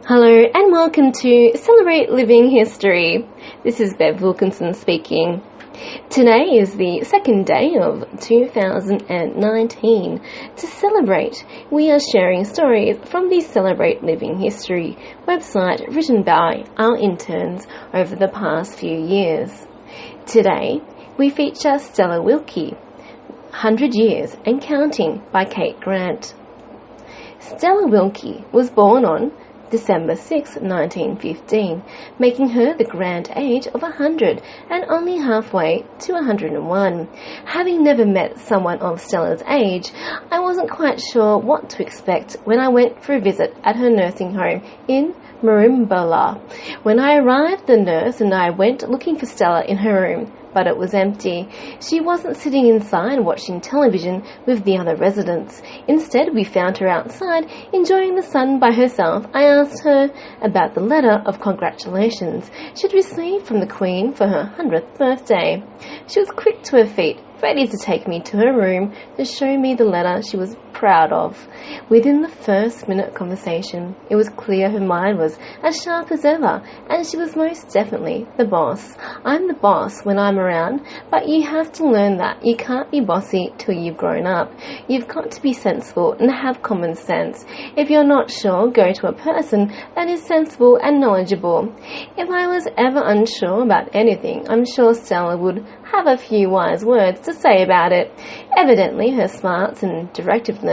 Hello and welcome to Celebrate Living History. This is Bev Wilkinson speaking. Today is the second day of 2019. To celebrate, we are sharing stories from the Celebrate Living History website written by our interns over the past few years. Today, we feature Stella Wilkie, 100 Years and Counting by Kate Grant. Stella Wilkie was born on December 6, 1915, making her the grand age of 100 and only halfway to 101. Having never met someone of Stella's age, I wasn't quite sure what to expect when I went for a visit at her nursing home in Merimbula. When I arrived, the nurse and I went looking for Stella in her room, but it was empty. She wasn't sitting inside watching television with the other residents. Instead, we found her outside, enjoying the sun by herself. I asked her about the letter of congratulations she'd received from the Queen for her 100th birthday. She was quick to her feet, ready to take me to her room to show me the letter she was proud of. Within the first minute conversation, it was clear her mind was as sharp as ever, and she was most definitely the boss. I'm the boss when I'm around, but you have to learn that you can't be bossy till you've grown up. You've got to be sensible and have common sense. If you're not sure, go to a person that is sensible and knowledgeable. If I was ever unsure about anything, I'm sure Stella would have a few wise words to say about it. Evidently, her smarts and directiveness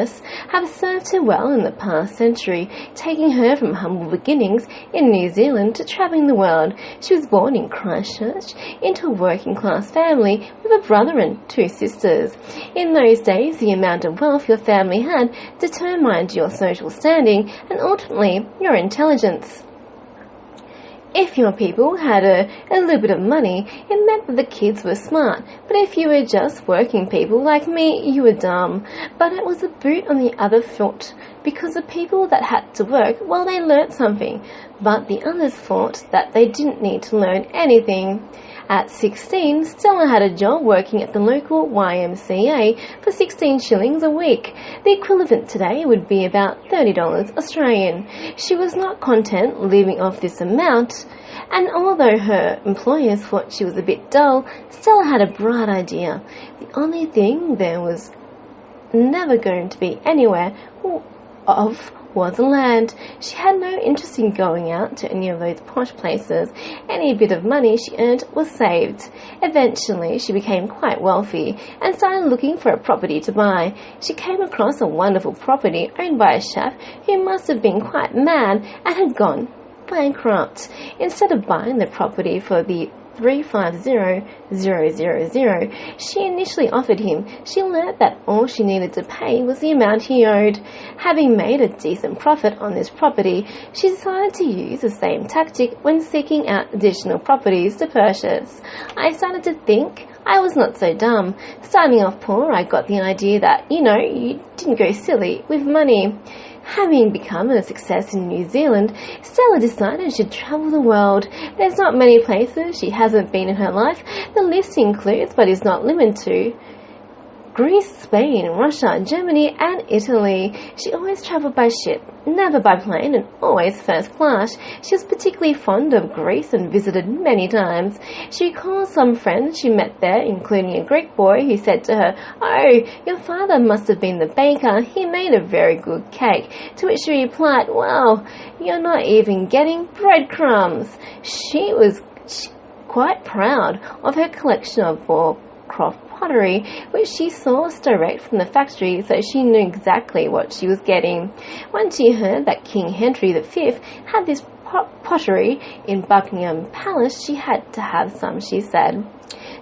have served her well in the past century, taking her from humble beginnings in New Zealand to travelling the world. She was born in Christchurch into a working-class family with a brother and two sisters. In those days, the amount of wealth your family had determined your social standing and ultimately your intelligence. If your people had a little bit of money, it meant that the kids were smart, but if you were just working people like me, you were dumb. But it was a boot on the other foot, because the people that had to work, well, they learnt something, but the others thought that they didn't need to learn anything. At 16, Stella had a job working at the local YMCA for 16 shillings a week. The equivalent today would be about $30 Australian. She was not content living off this amount, and although her employers thought she was a bit dull, Stella had a bright idea. The only thing there was never going to be anywhere of was land. She had no interest in going out to any of those posh places. Any bit of money she earned was saved. Eventually, she became quite wealthy and started looking for a property to buy. She came across a wonderful property owned by a chap who must have been quite mad and had gone bankrupt. Instead of buying the property for the $350,000 she initially offered him, she learnt that all she needed to pay was the amount he owed. Having made a decent profit on this property, she decided to use the same tactic when seeking out additional properties to purchase. I started to think I was not so dumb. Starting off poor, I got the idea that, you didn't go silly with money. Having become a success in New Zealand, Stella decided she'd travel the world. There's not many places she hasn't been in her life. The list includes, but is not limited to, Greece, Spain, Russia, Germany, and Italy. She always travelled by ship, never by plane, and always first class. She was particularly fond of Greece and visited many times. She recalls some friends she met there, including a Greek boy who said to her, "Oh, your father must have been the baker. He made a very good cake." To which she replied, "Well, you're not even getting breadcrumbs." She was quite proud of her collection of Warcroft pottery, which she sourced direct from the factory, so she knew exactly what she was getting. Once she heard that King Henry V had this pottery in Buckingham Palace, she had to have some, she said.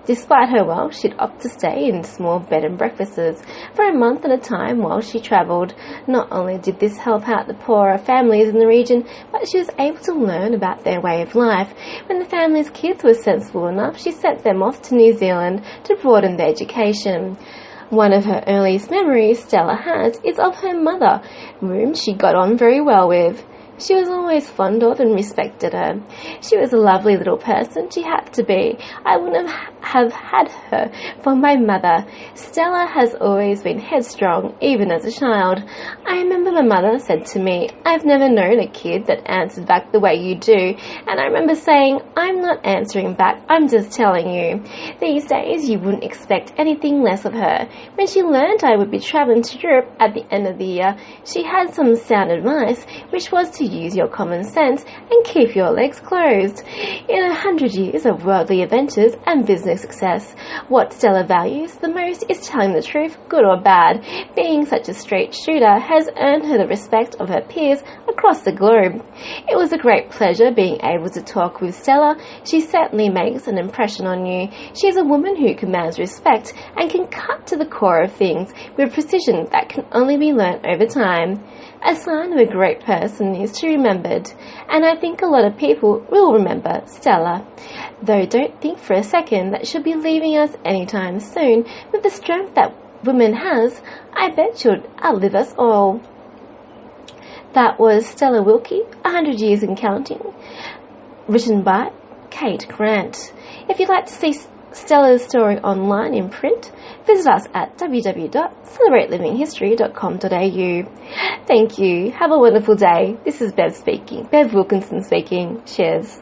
Despite her wealth, she'd opt to stay in small bed and breakfasts for a month at a time while she travelled. Not only did this help out the poorer families in the region, but she was able to learn about their way of life. When the family's kids were sensible enough, she sent them off to New Zealand to broaden their education. One of her earliest memories Stella has is of her mother, whom she got on very well with. She was always fond of and respected her. She was a lovely little person. She had to be. I wouldn't have had her for my mother. Stella has always been headstrong, even as a child. I remember my mother said to me, I've never known a kid that answered back the way you do. And I remember saying, I'm not answering back, I'm just telling you. These days you wouldn't expect anything less of her. When she learned I would be travelling to Europe at the end of the year, she had some sound advice, which was to use your common sense and keep your legs closed. In 100 years of worldly adventures and business success, what Stella values the most is telling the truth, good or bad. Being such a straight shooter has earned her the respect of her peers across the globe. It was a great pleasure being able to talk with Stella. She certainly makes an impression on you. She is a woman who commands respect and can cut to the core of things with precision that can only be learnt over time. A sign of a great person is to be remembered, and I think a lot of people will remember Stella. Though don't think for a second that she'll be leaving us anytime soon. With the strength that woman has, I bet she'll outlive us all. That was Stella Wilkie, 100 Years and Counting, written by Kate Grant. If you'd like to see Stella's story online in print, visit us at www.celebratelivinghistory.com.au. Thank you. Have a wonderful day. This is Bev Wilkinson speaking. Cheers.